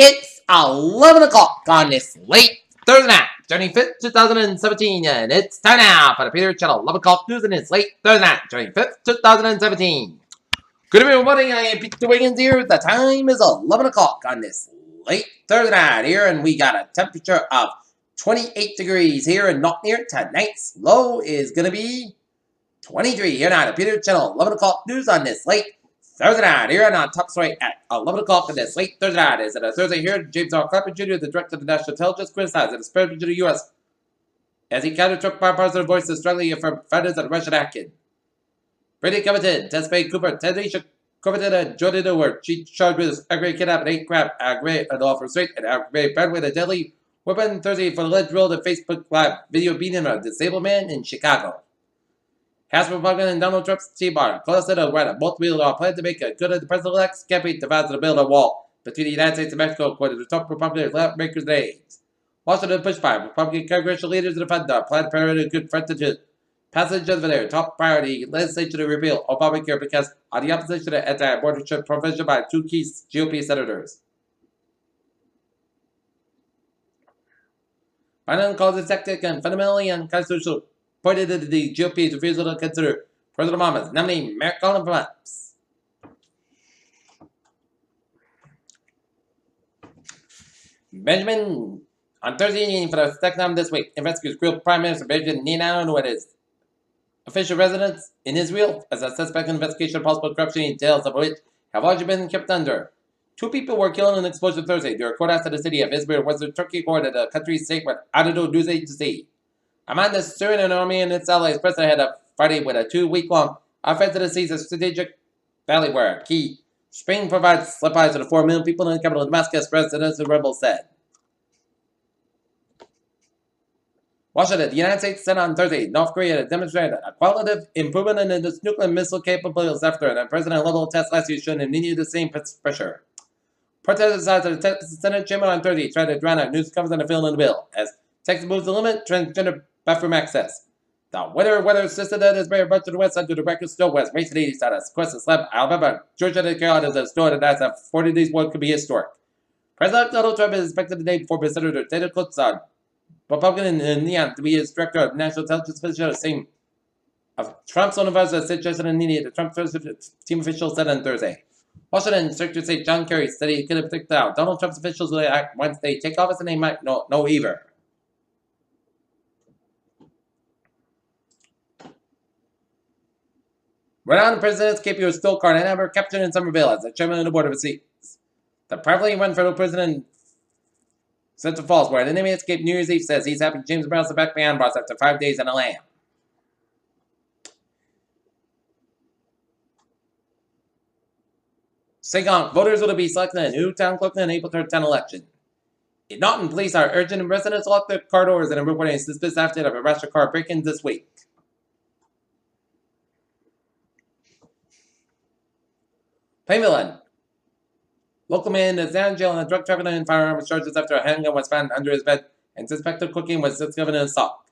It's 11 o'clock on this late Thursday night, January 5th, 2017, and it's time now for the Peter Channel 11 o'clock news, and it's late Thursday night, January 5th, 2017. Good evening, everybody. I am Peter Wiggins here. The time is 11 o'clock on this late Thursday night here, and we got a temperature of 28 degrees here in Knocknear. Tonight's low is going to be 23 here now. The Peter Channel 11 o'clock news on this late Thursday night here on top story at 11 o'clock on this late Thursday night. Is it a Thursday here? James R. Clapper Jr., the director of the National Intelligence, criticized the President of the U.S. as he counter-Trump bipartisan voices struggling from fighters of Russian action. Brady Covington, Tesfaye Cooper, Teddy Covington, and Jordan Edward, she charged with aggravated kidnapping, 8 crap, aggravated unlawful restraint, and aggravated battery with a deadly weapon Thursday for the alleged role of Facebook Live video beating of a disabled man in Chicago. House Republican and Donald Trump's team are close to write a multi-billion dollar plan to make a good of the president-elect's campaign to vow to build a wall between the United States and Mexico, according to the top Republican lawmakers' aides. Washington pushed by Republican congressional leaders to defend the Planned Parenthood good frontage passage of their top priority legislation to repeal Obamacare because of the opposition to anti-abortion provision by 2 key GOP senators. Biden calls it tactic and fundamentally unconstitutional, pointed to the GOP's refusal to consider President Obama's nominee, Merrick Garland, for months. Benjamin, on Thursday evening for the second time this week, investigators grilled Prime Minister Benjamin Netanyahu at his official residence in Israel as a suspect in investigation of possible corruption, details of which have largely been kept under. 2 people were killed in an explosion Thursday. The report outside the city of Izmir was the Turkey court at the country's sacred Anadolu news agency. Among the Syrian army and its allies, President had a Friday with a 2-week-long offensive to seize a strategic valley where a key spring provides supplies to the 4 million people in the capital of Damascus, residents the rebels said. Washington, the United States said on Thursday, North Korea demonstrated a qualitative improvement in its nuclear missile capabilities after a president-level test last year showing it needed the same pressure. Protesters outside the Senate chamber on Thursday tried to drown out news coverage on the field in the bill as Texas moves to limit transgender bathroom access. The weather system that is very much to the west side to the record snow west, race to the east side, across the slab, Alabama, Georgia, and Carolina, the snow that has a 40 days war could be historic. President Donald Trump is expected today before Senator Ted Cruz, Republican in Neon, to be his director of national intelligence official, the same of Trump's own advisor, said Justin Neely, the Trump team official said on Thursday. Washington Secretary of State John Kerry said he could predict out Donald Trump's officials will act once they take office and they might know either. Rhode Island President KPO stole car and ever captured in Somerville as the chairman of the Board of Receipts. The privately run federal prison in Central Falls, where an enemy escaped New Year's Eve, says he's happy James Brown's back behind bars after 5 days in a lamb. Sagong, voters will be selecting a new town clerk in the April 3rd town election. In Norton, police are urging residents to lock their car doors and reporting a suspicious accident of a rush of car break-ins this week. Plainville, local man is down in jail on a drug trafficking and firearms charges after a handgun was found under his bed and suspected cocaine was discovered in a sock.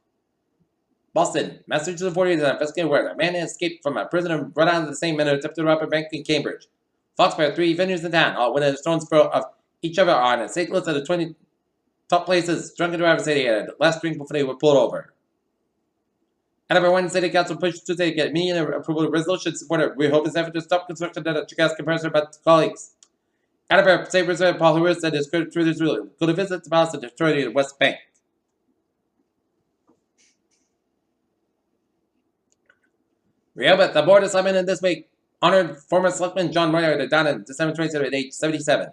Boston, Massachusetts authorities are investigating where a man escaped from a prison in Rhode Island the same manner attempted to rob a bank in Cambridge. Foxbury, 3 venues in town, all within a stone's throw of each other on a state list of the 20 top places drunken drivers said they had last drink before they were pulled over. However, one city council pushed Tuesday to get immediate approval of resolution supported. We hope this effort to stop construction at a Chicago compressor by colleagues. However, State Representative Paul Harris said his credit through this ruling could visit the Palace of the Authority of the West Bank. Rehoboth, the Board of Selectmen this week honored former Selectman John Moyer that died on December 27 at age 77.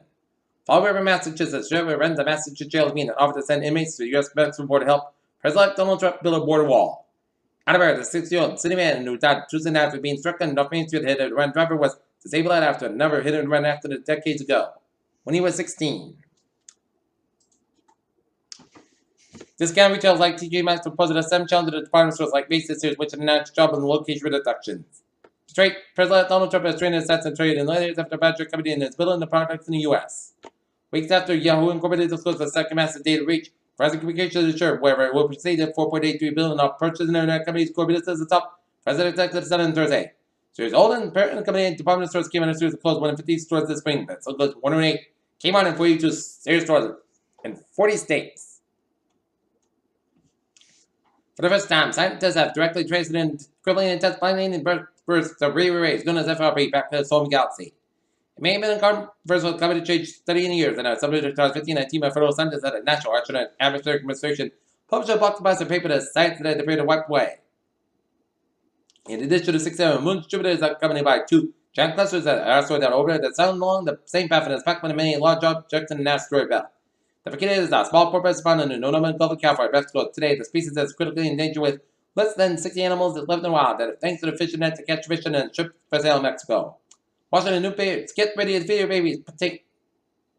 Fall River, Massachusetts, Sheriff runs a Massachusetts jail meeting and offered to send inmates to the U.S. Mexican border to help President Donald Trump build a border wall. However, the 60-year-old city man who died Tuesday night after being struck on North Main Street hit-and-run driver was disabled after another hit-and-run accident decades ago, when he was 16. Discount retailers like TJ Maxx proposed a 7 challenge to the department stores like Macy's Sears, which announced job and location reductions. Straight, President Donald Trump has trained his sets and trade in layers after Badger Company and is building the products in the U.S. Weeks after Yahoo Incorporated disclosed the second massive data reach, Verizon Communications assured wherever it will proceed at $4.83 billion of purchase in internet companies core business at the top. President executive said on Thursday. Sears Olden, parent company and department stores came in a series of closed 150 stores this spring. That still goes 108 came out in 42 series stores in 40 states. For the first time, scientists have directly traced an equivalent intense blinding and bursts of radio rays known as FRB back to the solar galaxy. It may have been a controversial climate change study in years, and a subject of 2015, a team of federal scientists at the National Atmospheric Administration published a block composite paper that science that appeared to wipe away. In addition to the 6 moon distributors accompanied by 2 giant clusters that are asteroid that orbit that sound along the same path and impact of many large objects in an asteroid belt. The Picada is a small porpoise found in the no-known Gulf of California, Mexico. Today, the species is critically endangered with less than 60 animals that live in the wild, that thanks to the fishing nets to catch fish and shipped for sale in Mexico. Washington newspapers get ready to feed your babies, take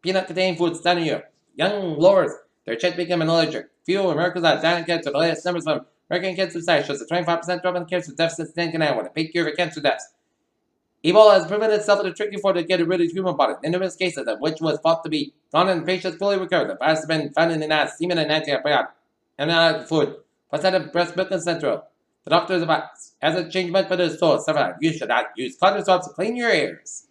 peanut-containing foods down here. Young lowers their chance to become allergic. Few Americans are dying of cancer. The latest numbers from American Cancer Society shows a 25% drop in cancer deaths since 1991, a peak year for cancer deaths. Ebola has proven itself in a tricky form to get rid of human bodies. In numerous cases, of which was thought to be gone and patients fully recovered. The virus has been found in the ass, semen, and antibiotic fluid, placenta, breast milk, and central. The doctor's advice, as a change meant for the source, you should not use cotton swabs to clean your ears.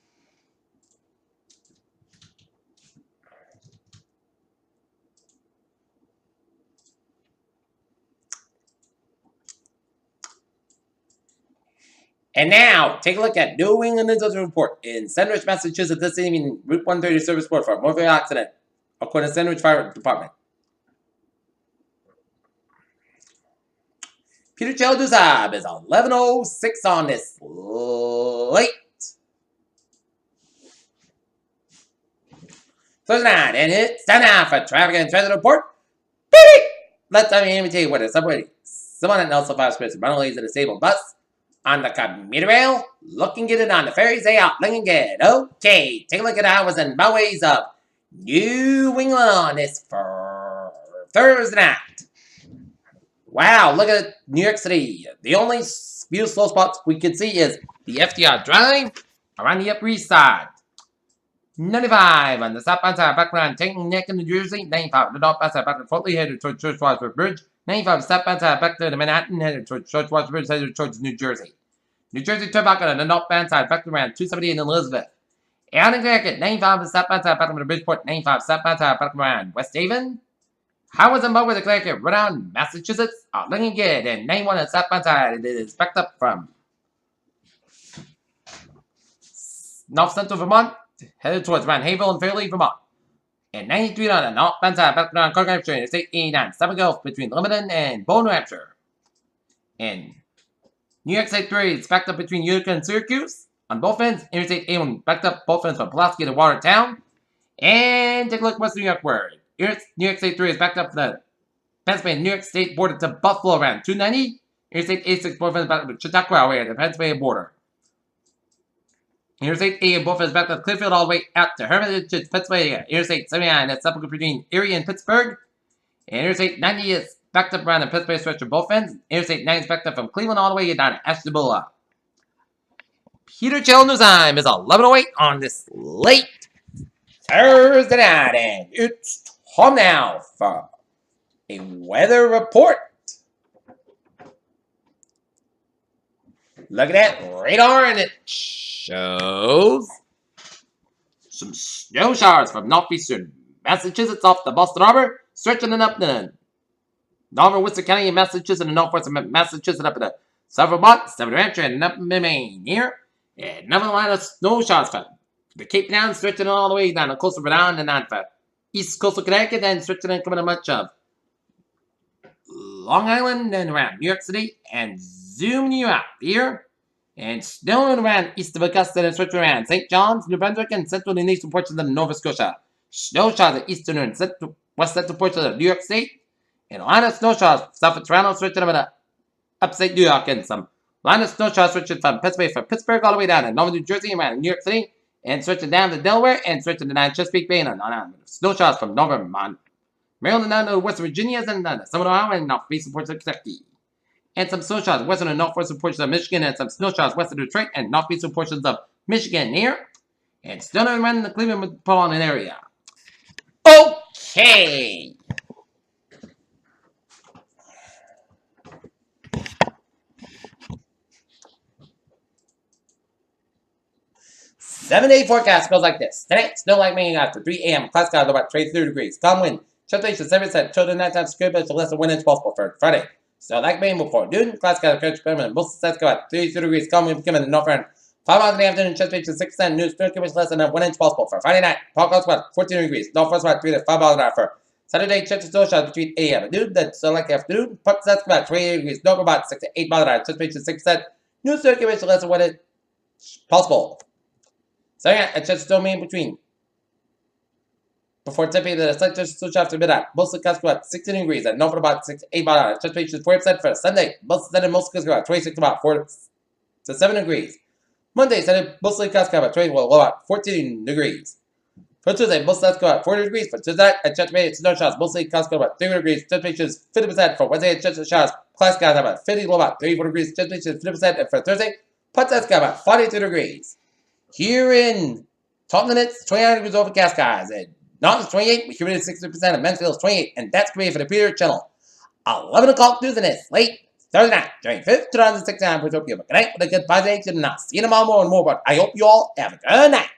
And now, take a look at New England News Report. In Sandwich, Massachusetts, this evening, Route 130 service report for a motor accident, according to Sandwich Fire Department. Peter Chelduzab is 11:06 on this late Thursday night, and it's time now for traffic and transit report. Beep! Let's tell you what is subway. Someone at Nelson Fire Space, Ronald is a disabled bus. On the commuter rail, looking at it on the ferries, they out looking good. Okay, take a look at hours and byways of New England on this for Thursday night. Wow, look at New York City. The only few slow spots we can see is the FDR Drive around the Upper East Side. 95 on the southbound side background, taking Neck in New Jersey. 95 on the northbound side back to Fort Lee, headed towards George Washington Bridge. 95 southbound side back to the Manhattan, headed towards George Washington Bridge, headed towards New Jersey. New Jersey turnback on the northbound side back to around 270 in Elizabeth. Out in Connecticut, 95 on the southbound side back to Bridgeport. 95 southbound side back around West Haven. Howard's and Bow with the Connecticut, Rhode Island, Massachusetts are looking good. And 91 on the southbound side, it is backed up from North Central Vermont, headed towards Mount Havel and Fairleigh, Vermont. And 93 on the northbound side, back around Cork, New Hampshire, Interstate 89, Southern Gulf between Lebanon and Bow, New Hampshire. And New York State 3 is backed up between Utica and Syracuse. On both ends, Interstate 81 backed up both ends from Pulaski to Watertown. And take a look West New York where New York State 3 is backed up the Pennsylvania New York State border to Buffalo around 290. Interstate 86 both ends back up to Chautauqua area at the Pennsylvania border. Interstate 8 both ends back up to Clearfield all the way out to Hermitage, Pennsylvania. Interstate 79 that's up between Erie and Pittsburgh. And Interstate 90 is backed up around the Pennsylvania stretch of both ends. Interstate 9 is backed up from Cleveland all the way down to Ashtabula. Peter Chelduzheim is 11:08 on this late Thursday night, and it's time now for a weather report. Look at that radar, and it shows some snow showers from northeastern Massachusetts off the Boston Harbor, stretching it up to northern Worcester County in Massachusetts and northwest of Massachusetts up to the southern Vermont, southern New Hampshire, and up in Maine here. And another line of snow showers from the Cape Town, stretching all the way down the coast of Rhode Island and on for east coast of Connecticut, and stretching and coming to much of Long Island and around New York City, and zooming you out here. And snowing around east of Augusta and stretching around St. John's, New Brunswick, and central and eastern portions of Nova Scotia. Snow showers at eastern and west central portions of New York State. And a line of snow showers south of Toronto, stretching over to upstate New York, and some line of snow showers stretching from Pittsburgh all the way down to Northern New Jersey and around New York City, and stretching down to Delaware, and stretching down to Chesapeake Bay, and snow showers from northern Maryland down to West Virginia, and down to southern Ohio, and northeastern portions of Kentucky. And some snow showers western and northwestern portions of Michigan, and some snow showers west of Detroit, and northeastern portions of Michigan here. And snowing around the Cleveland metropolitan area. Okay! 7-day forecast goes like this. Tonight, snow like me after 3 a.m. Class skies about 23 degrees. Calm wind. Temperature 7%. Children nighttime secure beds to less than 1 inch possible for Friday. So like me before noon. Class skies approach permanent. Most sets go at 32 degrees. Calm wind becoming the north end. 5 hours in the afternoon. Temperature 6%. News secure beds less than 1 inch possible for Friday night. Park house about 14 degrees. Northwest about 3 to 5 hours an hour for Saturday. Temperature still shots between 8 a.m. and noon. Then so like afternoon. Park sets about 28 degrees. North about 6 to 8 miles an hour. Temperature 6%. News secure beds less than 1 inch possible. So yeah, it's just still in between. Before tipping the slight switch after midnight. Mostly cusp about 16 degrees and north about 6 to 8 miles an hour. Temperature 40% for Sunday. Mostly cusp about 26 about 4 to 7 degrees. Monday, mostly cusp about 20 about 14 degrees. For Tuesday, mostly cusp about 40 degrees. For Tuesday, at Church snow showers, mostly cusp about 30 degrees. Temperature 50% for Wednesday, at Church showers. Class skies about 50, about 34 degrees. Temperature 50%, and for Thursday, pot sky about 42 degrees. Here in Taunton, it's 29 degrees overcast skies. And North is 28, with humidity 60%, and Mansfield is 28. And that's going to be for the Peter Channel. 11 o'clock news in this late Thursday night, January 5th, 2016. For Tokyo. Good night with a good 5 days, and I'll see you tomorrow more and more. But I hope you all have a good night.